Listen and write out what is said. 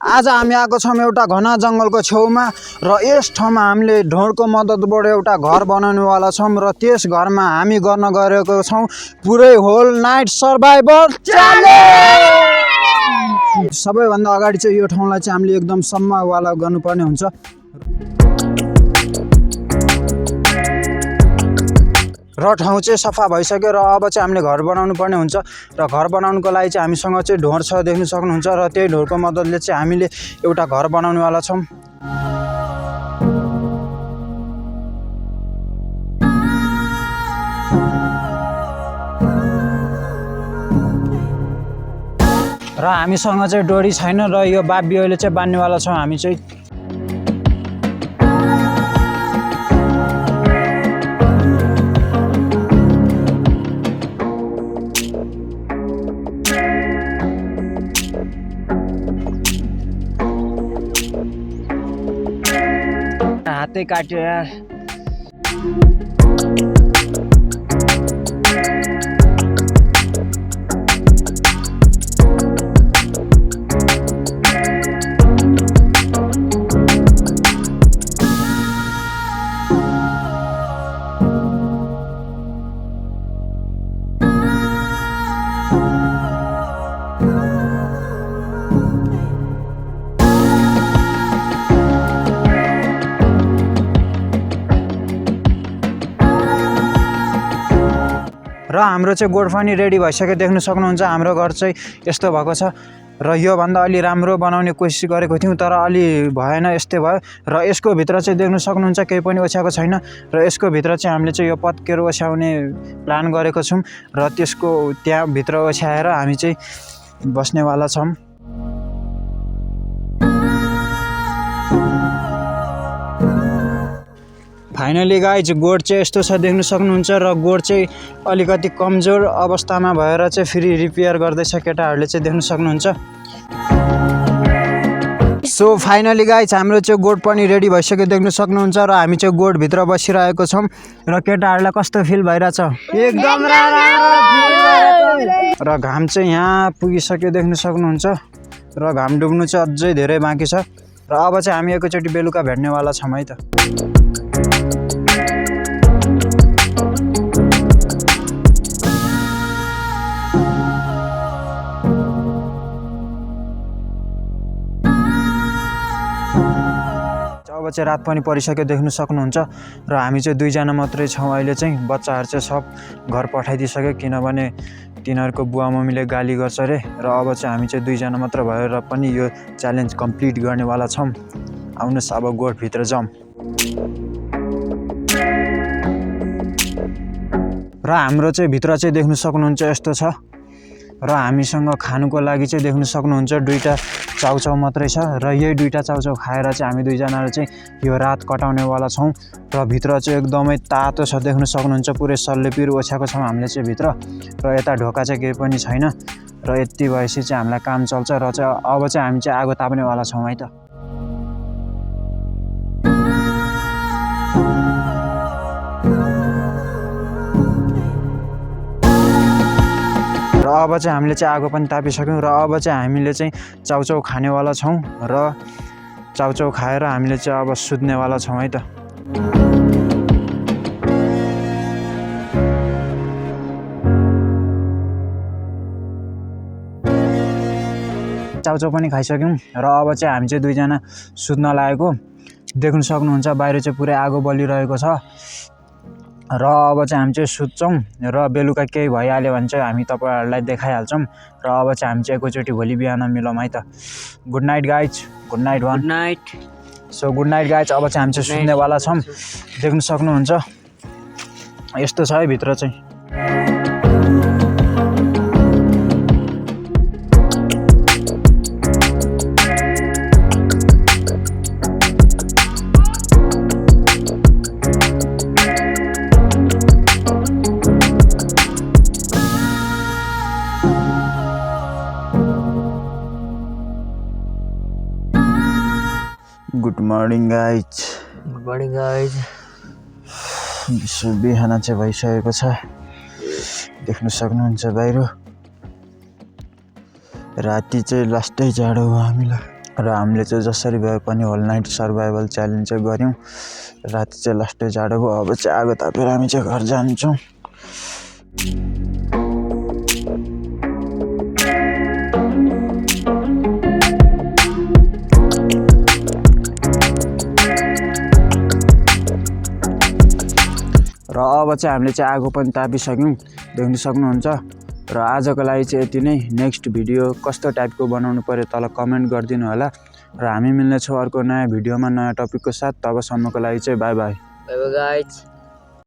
आज हामी आएको छौँ एउटा घना जङ्गलको छेउमा र यस ठाउँमा हामीले ढोँडको मद्दतबाट एउटा घर बनाउनेवाला छौँ र त्यस घरमा हामी गर्न गएको छौँ पुरै होल नाइट सर्भाइभल च्यालेन्ज। सबैभन्दा अगाडि चाहिँ यो ठाउँलाई चाहिँ हामीले एकदम सम्मवाला गर्नुपर्ने हुन्छ र ठाउँ चाहिँ सफा भइसक्यो र अब चाहिँ हामीले घर बनाउनु पर्ने हुन्छ र घर बनाउनुको लागि चाहिँ हामीसँग चाहिँ ढोँड छ देख्न सक्नुहुन्छ र त्यही ढोँडको मद्दतले चाहिँ हामीले एउटा घर बनाउनेवाला छौँ। र हामीसँग चाहिँ डोरी छैन र यो बाबियोले चाहिँ बान्नेवाला छौँ हामी चाहिँ। हातै काट्यो यार। र हाम्रो चाहिँ गोठ पनि रेडी भइसक्यो देख्न सक्नुहुन्छ। हाम्रो घर चाहिँ यस्तो भएको छ र योभन्दा अलि राम्रो बनाउने कोसिस गरेको थियौँ तर अलि भएन, यस्तै भयो। र यसको भित्र चाहिँ देख्न सक्नुहुन्छ केही पनि ओछ्याएको छैन र यसको भित्र चाहिँ हामीले चाहिँ यो पत्केर ओछ्याउने प्लान गरेको छौँ र त्यसको त्यहाँभित्र ओछ्याएर हामी चाहिँ बस्नेवाला छौँ। फाइनली गाइज गोड चाहिँ यस्तो छ देख्न सक्नुहुन्छ र गोड चाहिँ अलिकति कमजोर अवस्थामा भएर चाहिँ फेरि रिपेयर गर्दैछ केटाहरूले चाहिँ देख्न सक्नुहुन्छ। सो फाइनली गाइज हाम्रो चाहिँ गोड पनि रेडी भइसक्यो देख्न सक्नुहुन्छ र हामी चाहिँ गोडभित्र बसिरहेको छौँ र केटाहरूलाई कस्तो फिल भइरहेछ? एकदम र घाम चाहिँ यहाँ पुगिसक्यो देख्न सक्नुहुन्छ र घाम डुब्नु चाहिँ अझै धेरै बाँकी छ र अब चाहिँ हामी एकैचोटि बेलुका भेट्नेवाला छौँ है त। अब चाहिँ रात पनि परिसक्यो देख्न सक्नुहुन्छ र हामी चाहिँ दुईजना मात्रै छौँ अहिले चाहिँ। बच्चाहरू चाहिँ सब घर पठाइदिइसक्यो किनभने तिनीहरूको बुवा मम्मीले गाली गर्छ अरे र अब चाहिँ हामी चाहिँ दुईजना मात्र भएर पनि यो च्यालेन्ज कम्प्लिट गर्नेवाला छौँ। आउनुहोस् अब गोठभित्र जाउँ। र हाम्रो चाहिँ भित्र चाहिँ देख्न सक्नुहुन्छ यस्तो छ र हामीसँग खानुको लागि चाहिँ देख्न सक्नुहुन्छ दुईवटा चाउचाउ मात्रै छ र यही दुईवटा चाउचाउ खाएर चाहिँ हामी दुईजनाले चाहिँ यो रात कटाउनेवाला छौँ। र भित्र चाहिँ एकदमै तातो छ देख्न सक्नुहुन्छ, पुरै सल्लेपिर ओछ्याएको छौँ हामीले चाहिँ भित्र र यता ढोका चाहिँ केही पनि छैन र यति भएपछि चाहिँ हामीलाई काम चल्छ र चाहिँ अब चाहिँ हामी चाहिँ आगो ताप्नेवाला छौँ है त। र अब चाहिँ हामीले चाहिँ आगो पनि तापिसक्यौँ र अब चाहिँ हामीले चाहिँ चाउचाउ खानेवाला छौँ र चाउचाउ खाएर हामीले चाहिँ अब सुत्नेवाला छौँ है त। चाउचाउ पनि खाइसक्यौँ र अब चाहिँ हामी चाहिँ दुईजना सुत्न लागेको देख्न सक्नुहुन्छ। बाहिर चाहिँ पुरै आगो बलिरहेको छ र अब चाहिँ हामी चाहिँ सुत्छौँ र बेलुका केही भइहाल्यो भने चाहिँ हामी तपाईँहरूलाई देखाइहाल्छौँ र अब चाहिँ हामी चाहिँ एकैचोटि भोलि बिहान मिलौँ है त। Good night guys. Good night one. Good night. So good night guys. अब चाहिँ हामी चाहिँ सुत्नेवाला छौँ देख्न सक्नुहुन्छ यस्तो छ है भित्र चाहिँ। Good morning guys. Good morning guys. बिहान चाहिँ भइसकेको छ देख्न सक्नुहुन्छ बाहिर। राति चाहिँ लास्टै जाडो हो हामीलाई। र हामीले चाहिँ जसरी भए पनि होल नाइट सर्भाइभल च्यालेन्ज चाहिँ गऱ्यौँ। राति चाहिँ लास्टै जाडो भयो। अब चाहिँ आगो तापेर हामी चाहिँ घर जान्छौँ। र अब चाहिँ हामीले चाहिँ आगो पनि तापिसक्यौँ, देख्न सक्नुहुन्छ। र आजको लागि चाहिँ यति नै। नेक्स्ट भिडियो कस्तो टाइपको बनाउनु पर्यो तल कमेन्ट गरिदिनु होला। र हामी मिल्नेछौँ अर्को नयाँ भिडियोमा नयाँ टपिकको साथ। तबसम्मको लागि चाहिँ by by. Bye bye guys.